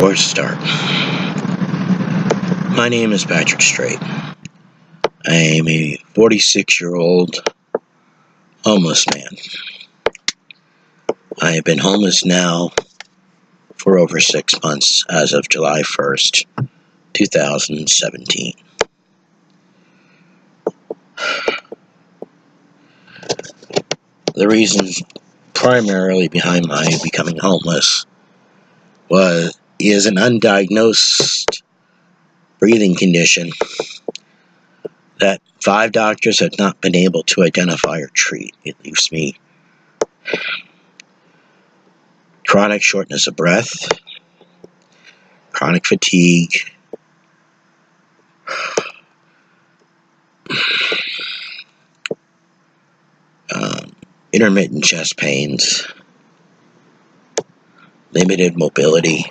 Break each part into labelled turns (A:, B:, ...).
A: Or start. My name is Patrick Strait. I am a 46-year-old homeless man. I have been homeless now for over 6 months as of July 1st, 2017. The reasons primarily behind my becoming homeless is an undiagnosed breathing condition that 5 doctors have not been able to identify or treat. It leaves me chronic shortness of breath, chronic fatigue, intermittent chest pains, limited mobility.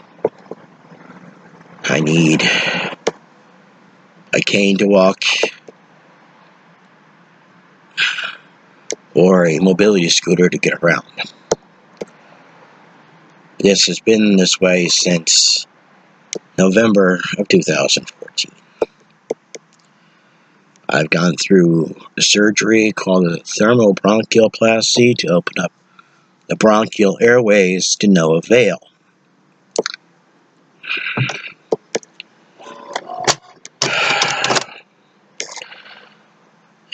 A: I need a cane to walk or a mobility scooter to get around. This has been this way since November of 2014. I've gone through a surgery called a thermobronchioplasty to open up the bronchial airways to no avail.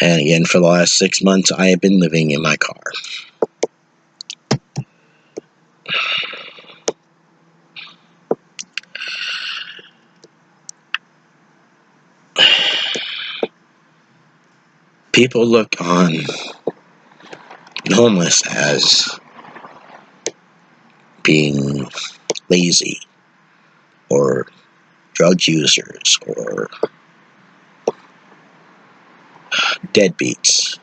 A: And again, for the last 6 months, I have been living in my car. People look on homeless as being lazy or drug users or deadbeats.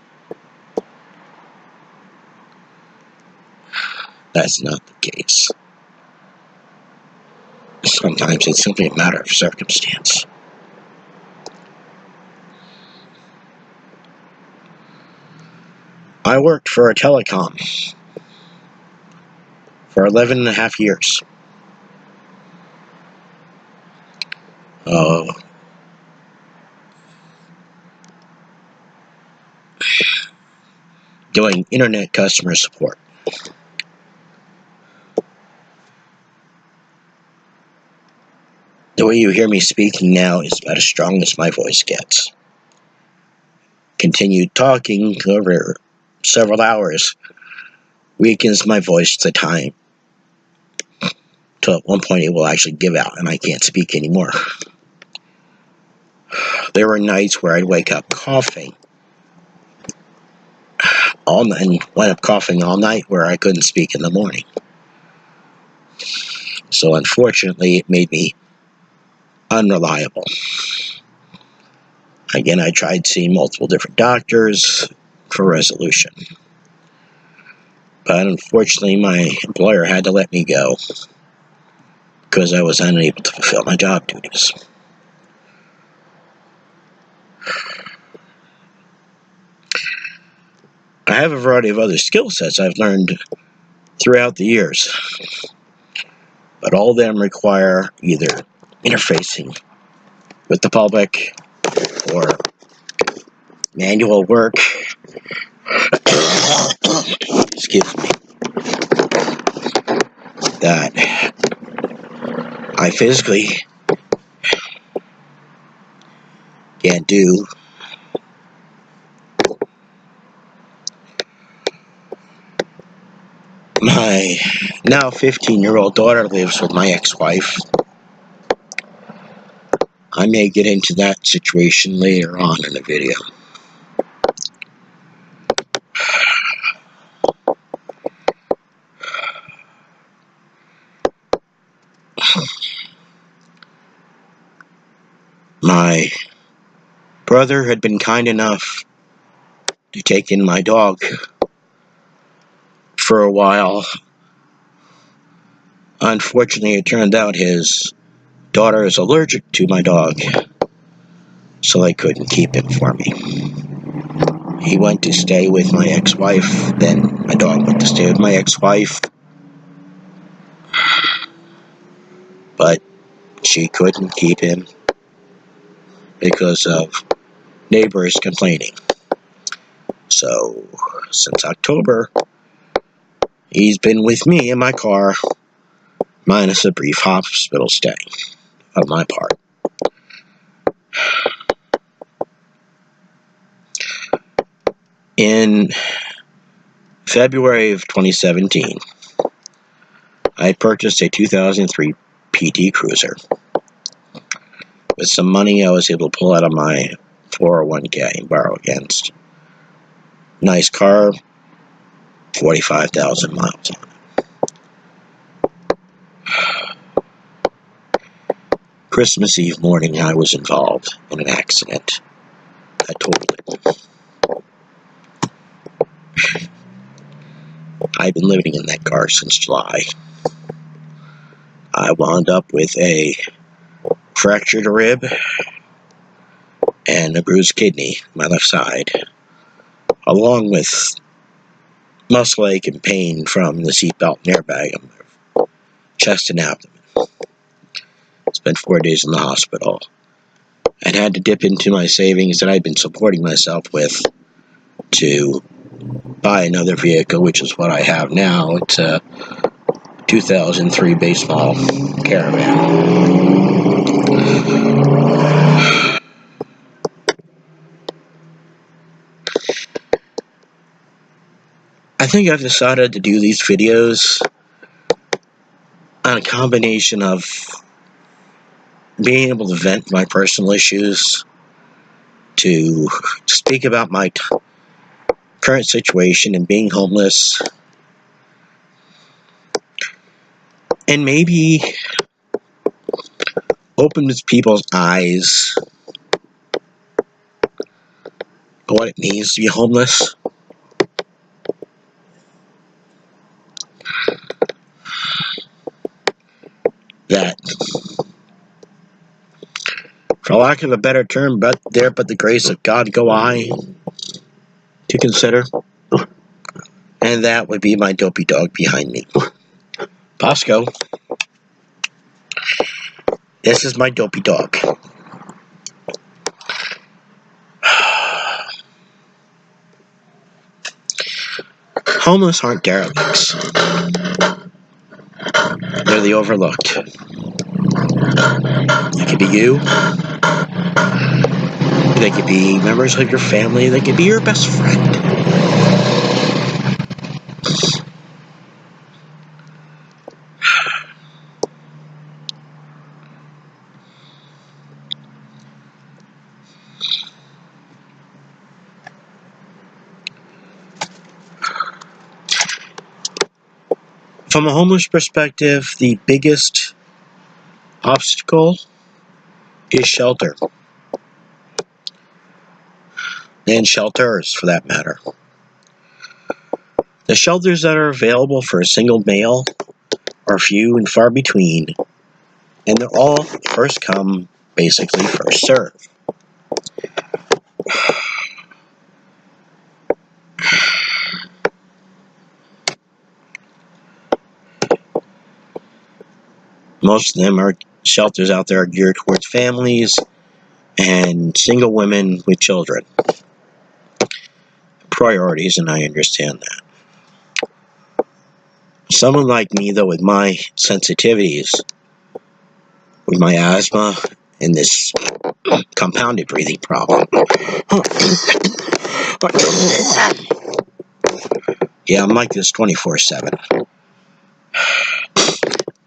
A: That's not the case. Sometimes it's simply a matter of circumstance. I worked for a telecom for 11 and a half years. Doing internet customer support. The way you hear me speaking now is about as strong as my voice gets. Continued talking over several hours weakens my voice to time. Till at one point it will actually give out and I can't speak anymore. There were nights where I'd wake up coughing all night and went up coughing all night where I couldn't speak in the morning. So unfortunately it made me unreliable. Again, I tried seeing multiple different doctors for resolution. But unfortunately, my employer had to let me go because I was unable to fulfill my job duties. I have a variety of other skill sets I've learned throughout the years, but all of them require either interfacing with the public or manual work. Excuse me. That I physically can't do. My now 15-year-old daughter lives with my ex-wife. I may get into that situation later on in the video. My brother had been kind enough to take in my dog for a while. Unfortunately, it turned out his daughter is allergic to my dog, so they couldn't keep him for me. He went to stay with my ex-wife, then my dog went to stay with my ex-wife. but she couldn't keep him because of neighbors complaining. So, since October, he's been with me in my car, minus a brief hospital stay on my part. In February of 2017, I purchased a 2003 PT Cruiser. With some money I was able to pull out of my 401k and borrow against. Nice car, 45,000 miles on it. Christmas Eve morning, I was involved in an accident. I totaled it. I've been living in that car since July. I wound up with a fractured rib and a bruised kidney, my left side, along with muscle ache and pain from the seatbelt and airbag on my chest and abdomen. Spent 4 days in the hospital and had to dip into my savings that I'd been supporting myself with to buy another vehicle, which is what I have now. It's a 2003 base model Caravan. I think I've decided to do these videos on a combination of being able to vent my personal issues, to speak about my current situation and being homeless, and maybe open people's eyes on what it means to be homeless. That, for lack of a better term, but the grace of God go I to consider. And that would be my dopey dog behind me. Bosco. This is my dopey dog. Homeless aren't derelicts. They're the overlooked. It could be you. They could be members of your family. They could be your best friend. From a homeless perspective, the biggest obstacle is shelter. And shelters, for that matter. The shelters that are available for a single male are few and far between, and they're all first come, basically first serve. Most of them are shelters out there are geared towards families and single women with children. Priorities, and I understand that. Someone like me, though, with my sensitivities, with my asthma and this compounded breathing problem. Yeah, I'm like this 24/7.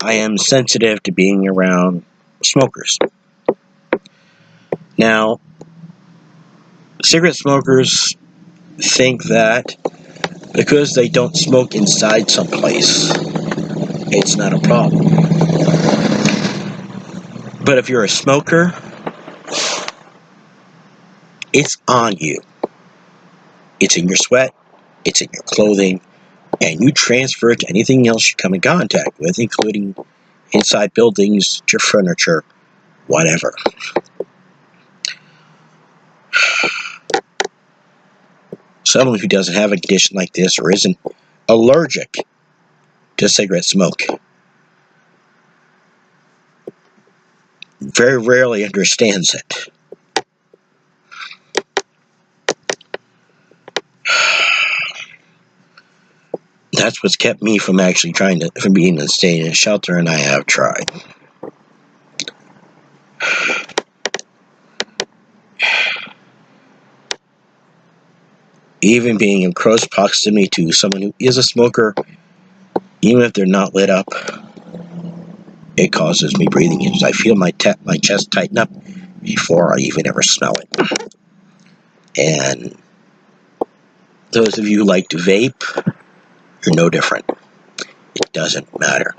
A: I am sensitive to being around smokers. Now, cigarette smokers think that because they don't smoke inside someplace, it's not a problem. But if you're a smoker, it's on you. It's in your sweat, it's in your clothing, and you transfer it to anything else you come in contact with, including inside buildings, your furniture, whatever. Someone who doesn't have a condition like this or isn't allergic to cigarette smoke very rarely understands it. That's what's kept me from actually from being in staying in a shelter, and I have tried. Even being in close proximity to someone who is a smoker, even if they're not lit up, it causes me breathing issues. I feel my chest tighten up before I even ever smell it. And those of you who like to vape, you're no different. It doesn't matter.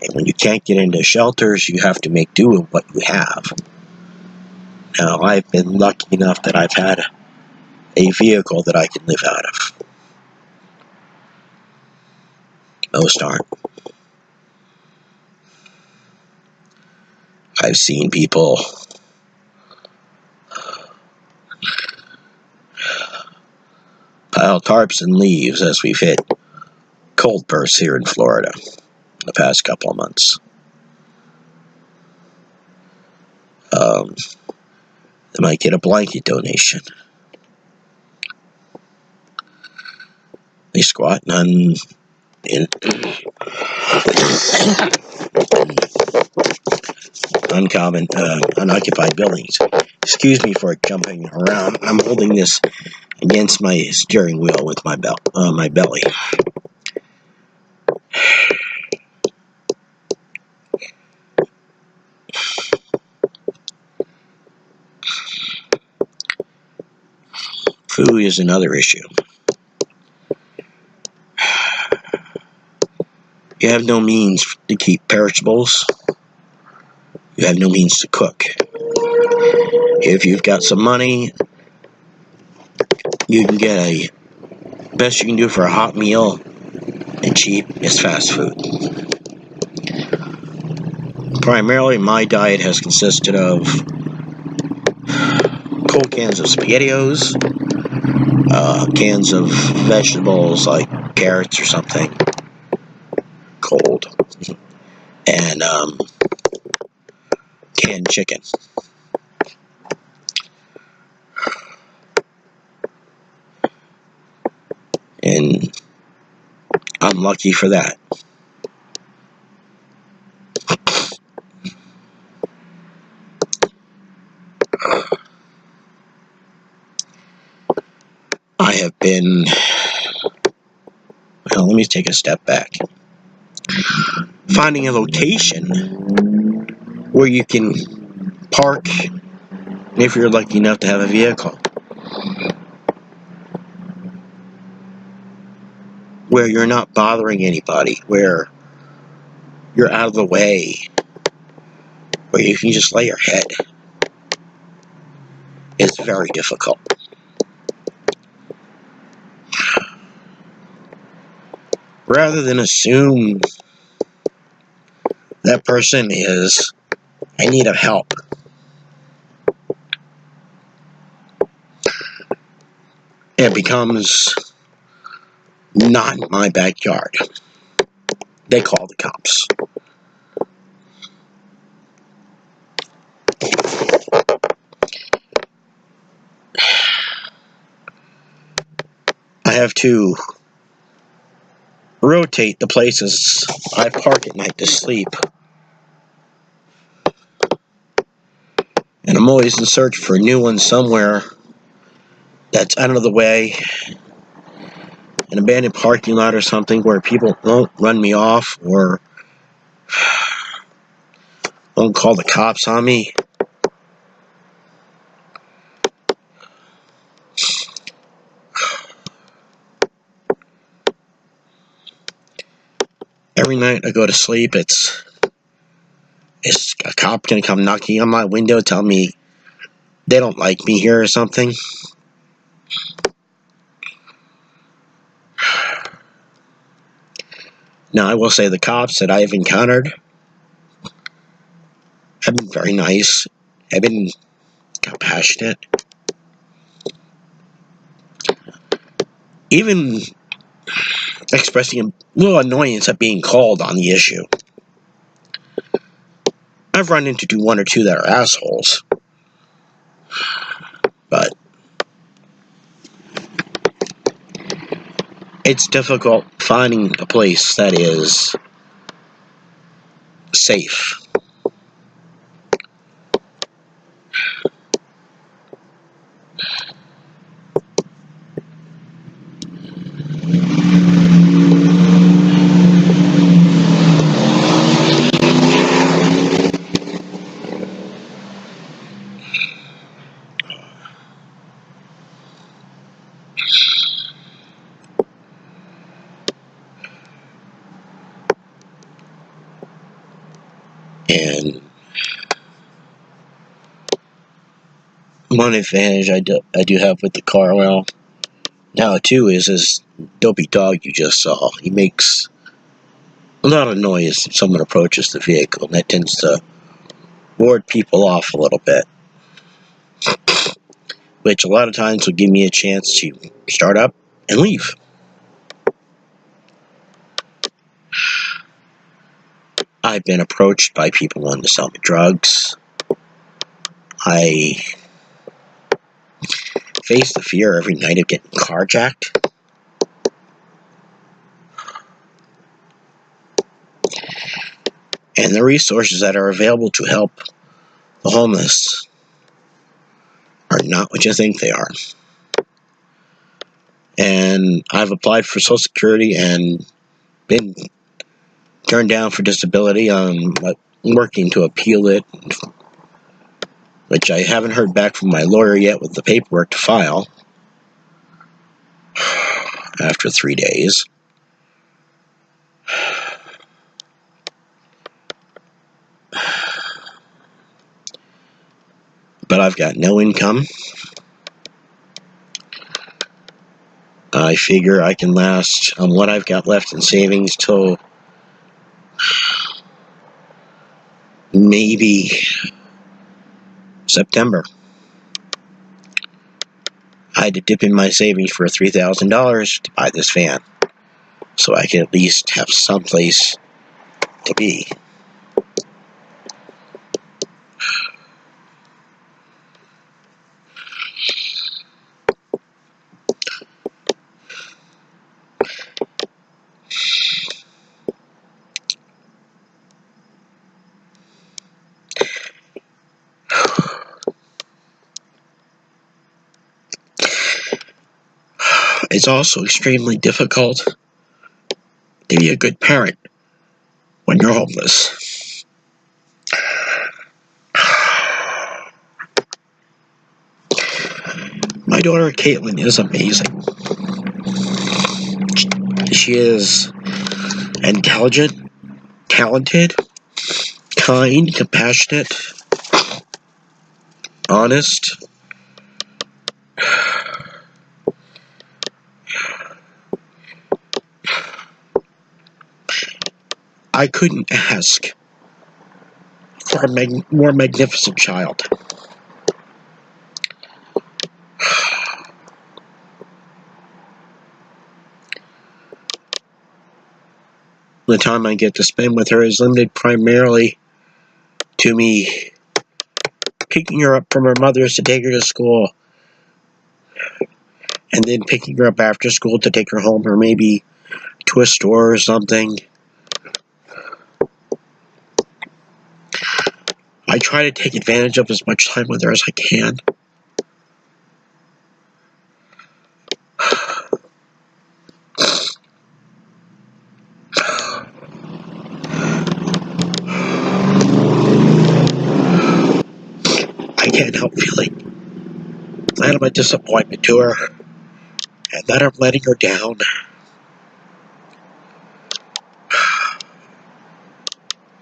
A: And when you can't get into shelters, you have to make do with what you have. Now, I've been lucky enough that I've had a vehicle that I can live out of. Most aren't. I've seen people pile tarps and leaves as we've hit cold bursts here in Florida in the past couple of months. They might get a blanket donation. They squat in unoccupied buildings. Excuse me for jumping around. I'm holding this against my steering wheel with my belly. Food is another issue. You have no means to keep perishables. You have no means to cook. If you've got some money, you can get best you can do for a hot meal and cheap is fast food. Primarily, my diet has consisted of cold cans of SpaghettiOs, cans of vegetables like carrots or something, cold, and canned chicken. And I'm lucky for that. I have been... Well, let me take a step back. Finding a location where you can park if you're lucky enough to have a vehicle, where you're not bothering anybody, where you're out of the way, where you can just lay your head. It's very difficult. Rather than assume that person is in need of help, it becomes not my backyard. They call the cops. I have to rotate the places I park at night to sleep. And I'm always in search for a new one somewhere that's out of the way, an abandoned parking lot or something where people won't run me off or won't call the cops on me. Every night I go to sleep, it's a cop gonna come knocking on my window, tell me they don't like me here or something. Now, I will say the cops that I have encountered have been very nice, have been compassionate. even expressing a little annoyance at being called on the issue. I've run into one or two that are assholes, but it's difficult finding a place that is safe. And one advantage I do have with the Carwell now too is this dopey dog you just saw. He makes a lot of noise if someone approaches the vehicle, and that tends to ward people off a little bit, which a lot of times will give me a chance to start up and leave. I've been approached by people wanting to sell me drugs. I face the fear every night of getting carjacked. And the resources that are available to help the homeless are not what you think they are. And I've applied for Social Security and been turned down for disability. I'm working to appeal it, which I haven't heard back from my lawyer yet with the paperwork to file after 3 days. But I've got no income. I figure I can last on what I've got left in savings till maybe September. I had to dip in my savings for $3,000 to buy this van, so I can at least have some place to be. It's also extremely difficult to be a good parent when you're homeless. My daughter Caitlin is amazing. She is intelligent, talented, kind, compassionate, honest. I couldn't ask for a more magnificent child. The time I get to spend with her is limited primarily to me picking her up from her mother's to take her to school, and then picking her up after school to take her home, or maybe to a store or something. I try to take advantage of as much time with her as I can. I can't help feeling that I'm a disappointment to her, and that I'm letting her down.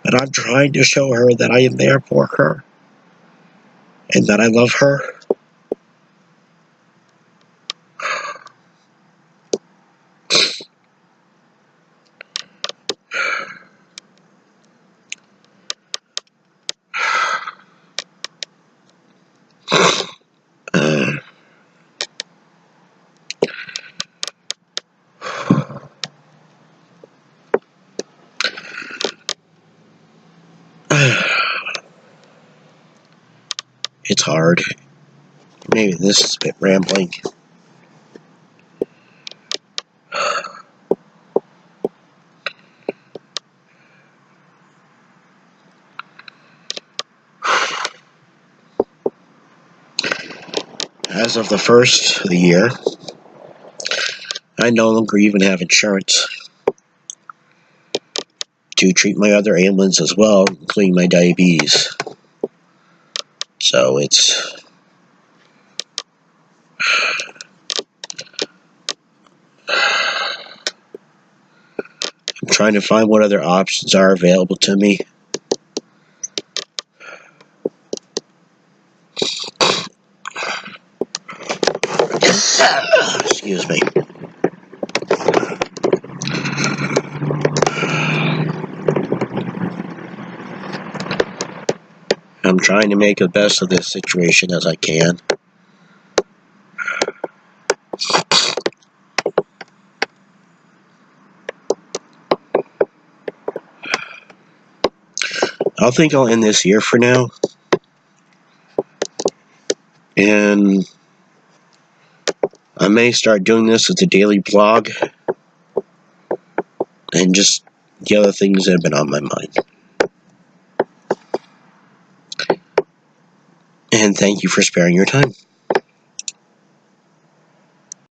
A: But I'm trying to show her that I am there for her, and that I love her. hard. Maybe this is a bit rambling. As of the first of the year, I no longer even have insurance to treat my other ailments as well, including my diabetes. So I'm trying to find what other options are available to me. Excuse me. I'm trying to make the best of this situation as I can. I think I'll end this here for now. And I may start doing this as a daily blog. And just the other things that have been on my mind. And thank you for sparing your time.